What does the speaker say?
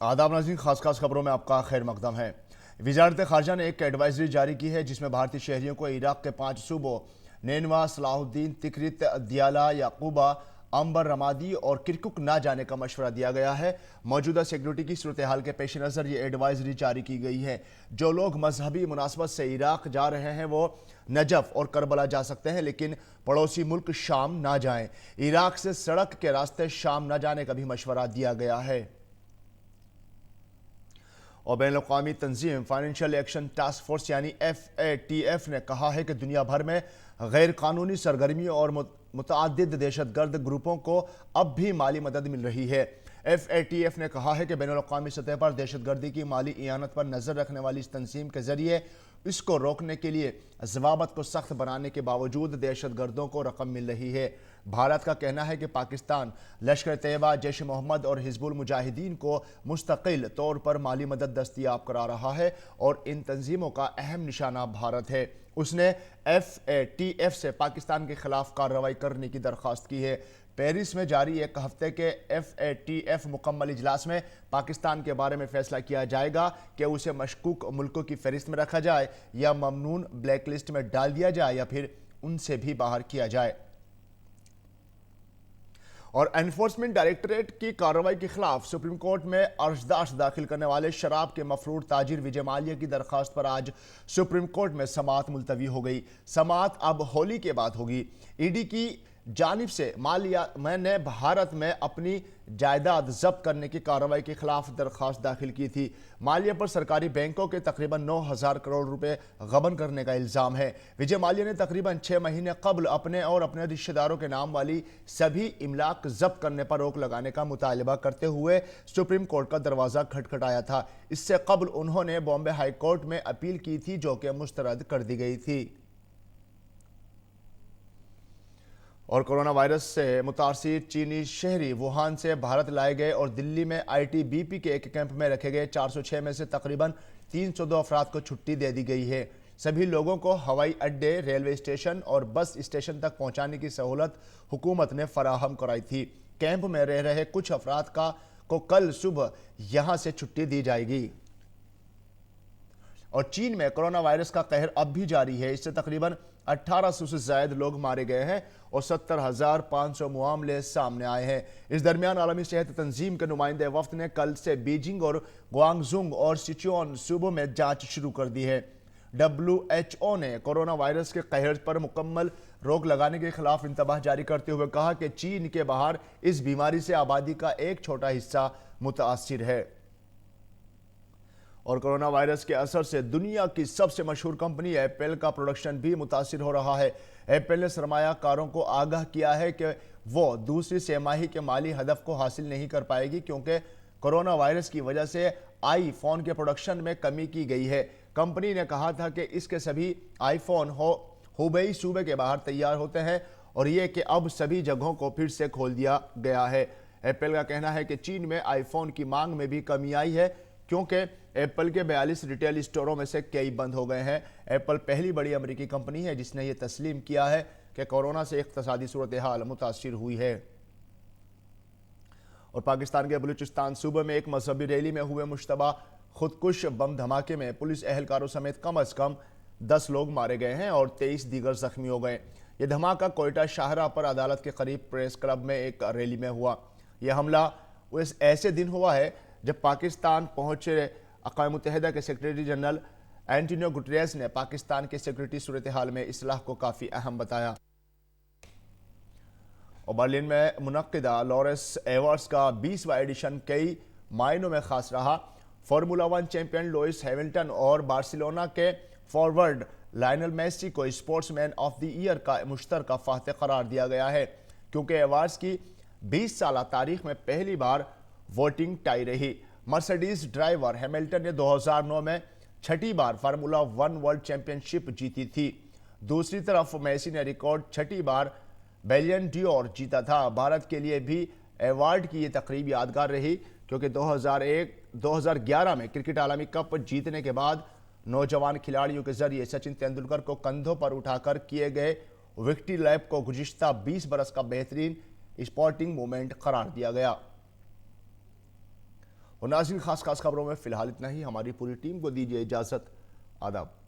आदाब नाज़रीन, खास खबरों में आपका खैर मकदम है। वजारत खारजा ने एक एडवाइजरी जारी की है जिसमें भारतीय शहरियों को इराक के 5 सूबों नेनवा, सलाहुद्दीन, तिकरित, दियाला, याकूबा, अंबर, रमादी और किरकुक ना जाने का मशवरा दिया गया है। मौजूदा सिक्योरिटी की सूरत हाल के पेश नज़र ये एडवाइजरी जारी की गई है। जो लोग मजहबी मुनासबत से इराक जा रहे हैं वो नजफ और करबला जा सकते हैं, लेकिन पड़ोसी मुल्क शाम ना जाएं। इराक से सड़क के रास्ते शाम ना जाने का भी मशवरा दिया गया है। और बैनुल-अक़वामी तंजीम फाइनेंशियल एक्शन टास्क फोर्स यानी FATF ने कहा है कि दुनिया भर में गैर कानूनी सरगर्मियों और मुतअद्दिद दहशतगर्द ग्रुपों को अब भी माली मदद मिल रही है। FATF ने कहा है कि बैनुल-अक़वामी सतह पर दहशतगर्दी की माली इयानत पर नज़र रखने वाली इस तंजीम के जरिए इसको रोकने के लिए ज़वाबत को सख्त बनाने के बावजूद दहशतगर्दों को रकम मिल रही है। भारत का कहना है कि पाकिस्तान लश्कर तैयबा, जैश मोहम्मद और हिजबुल मुजाहिदीन को मुस्तकिल तौर पर माली मदद दस्तियाब करा रहा है और इन तंजीमों का अहम निशाना भारत है। उसने FATF से पाकिस्तान के खिलाफ कार्रवाई करने की दरख्वास्त की है। पेरिस में जारी एक हफ्ते के FATF मुकम्मल इजलास में पाकिस्तान के बारे में फैसला किया जाएगा कि उसे मशकूक मुल्कों की फहरिस्त में रखा जाए या ममनून ब्लैक लिस्ट में डाल दिया जाए या फिर उनसे भी बाहर किया जाए। और एनफोर्समेंट डायरेक्टरेट की कार्रवाई के खिलाफ सुप्रीम कोर्ट में अर्जदाश्त दाखिल करने वाले शराब के मफरूर ताजिर विजय माल्या की दरखास्त पर आज सुप्रीम कोर्ट में समाअत मुलतवी हो गई। समाअत अब होली के बाद होगी। ईडी की जानिब से माल्या ने भारत में अपनी जायदाद जब्त करने की कार्रवाई के खिलाफ दरख्वास्त दाखिल की थी। माल्या पर सरकारी बैंकों के तकरीबन 9,000 करोड़ रुपए गबन करने का इल्ज़ाम है। विजय माल्या ने तकरीबन 6 महीने कबल अपने और अपने रिश्तेदारों के नाम वाली सभी इमलाक जब्त करने पर रोक लगाने का मुतालबा करते हुए सुप्रीम कोर्ट का दरवाज़ा खटखटाया था। इससे कबल उन्होंने बॉम्बे हाई कोर्ट में अपील की थी जो कि मुस्तरद कर दी गई थी। और कोरोना वायरस से मुतासिर चीनी शहरी वुहान से भारत लाए गए और दिल्ली में ITBP के एक कैंप में रखे गए 406 में से तकरीबन 302 अफराद को छुट्टी दे दी गई है। सभी लोगों को हवाई अड्डे, रेलवे स्टेशन और बस स्टेशन तक पहुंचाने की सहूलत हुकूमत ने फराहम कराई थी। कैंप में रह रहे कुछ अफराद को कल सुबह यहां से छुट्टी दी जाएगी। और चीन में कोरोना वायरस का कहर अब भी जारी है। इससे तकरीबन 1800 से ज्यादा लोग मारे गए हैं और 70,500 मामले सामने आए हैं। इस दरमियान आलमी सेहत तंजीम के नुमाइंदे वफ्द ने कल से बीजिंग और ग्वांगजुंग और सिचुआन सूबों में जांच शुरू कर दी है। WHO ने कोरोना वायरस के कहर पर मुकम्मल रोक लगाने के खिलाफ इंतबाह जारी करते हुए कहा कि चीन के बाहर इस बीमारी से आबादी का एक छोटा हिस्सा मुतासिर है। और कोरोना वायरस के असर से दुनिया की सबसे मशहूर कंपनी एप्पल का प्रोडक्शन भी मुतासिर हो रहा है। एप्पल ने सरमायाकारों को आगाह किया है कि वो दूसरी तिमाही के माली हदफ को हासिल नहीं कर पाएगी क्योंकि कोरोना वायरस की वजह से आईफोन के प्रोडक्शन में कमी की गई है। कंपनी ने कहा था कि इसके सभी आईफोन हुबेई सूबे के बाहर तैयार होते हैं और ये कि अब सभी जगहों को फिर से खोल दिया गया है। एप्पल का कहना है कि चीन में आईफोन की मांग में भी कमी आई है क्योंकि एप्पल के 42 रिटेल स्टोरों में से कई बंद हो गए हैं। एप्पल पहली बड़ी अमेरिकी कंपनी है जिसने ये तस्लीम किया है कि कोरोना से इक़्तिसादी सूरत हाल मुतासिर हुई है। और पाकिस्तान के बलूचिस्तान सूबे में एक मजहबी रैली में हुए मुश्तबा खुदकुश बम धमाके में पुलिस एहलकारों समेत कम अज कम 10 लोग मारे गए हैं और 23 दीगर जख्मी हो गए। यह धमाका कोयटा शाहरा पर अदालत के करीब प्रेस क्लब में एक रैली में हुआ। यह हमला ऐसे दिन हुआ है जब पाकिस्तान पहुंचे अक़वाम मुत्तहिदा के सेक्रेटरी जनरल एंटोनियो गुटेरेस ने पाकिस्तान के सिक्योरिटी सूरत हाल में इस्लाह को काफ़ी अहम बताया। और बर्लिन में मुनक्किदा लॉरेंस एवार्ड्स का 20वां एडिशन कई मायनों में खास रहा। फार्मूला 1 चैंपियन लुइस हैमिल्टन और बार्सिलोना के फॉरवर्ड लायनल मेसी को स्पोर्ट्समैन ऑफ द ईयर का मुश्तरका फातह करार दिया गया है क्योंकि एवार्ड्स की 20 साल तारीख में पहली बार वोटिंग टाई रही। मर्सिडीज ड्राइवर हैमिल्टन ने 2009 में छठी बार फार्मूला 1 वर्ल्ड चैंपियनशिप जीती थी। दूसरी तरफ मेसी ने रिकॉर्ड छठी बार बैलियन डी'ओर जीता था। भारत के लिए भी अवार्ड की ये तकरीब यादगार रही क्योंकि 2011 में क्रिकेट आलमी कप जीतने के बाद नौजवान खिलाड़ियों के जरिए सचिन तेंदुलकर को कंधों पर उठाकर किए गए विक्ट्री लैप को गुज़िश्ता 20 बरस का बेहतरीन स्पोर्टिंग मूवमेंट करार दिया गया। اور ناظرین خاص خبروں میں فی الحال اتنا ہی. ہماری پوری ٹیم کو دیجیے اجازت. آداب.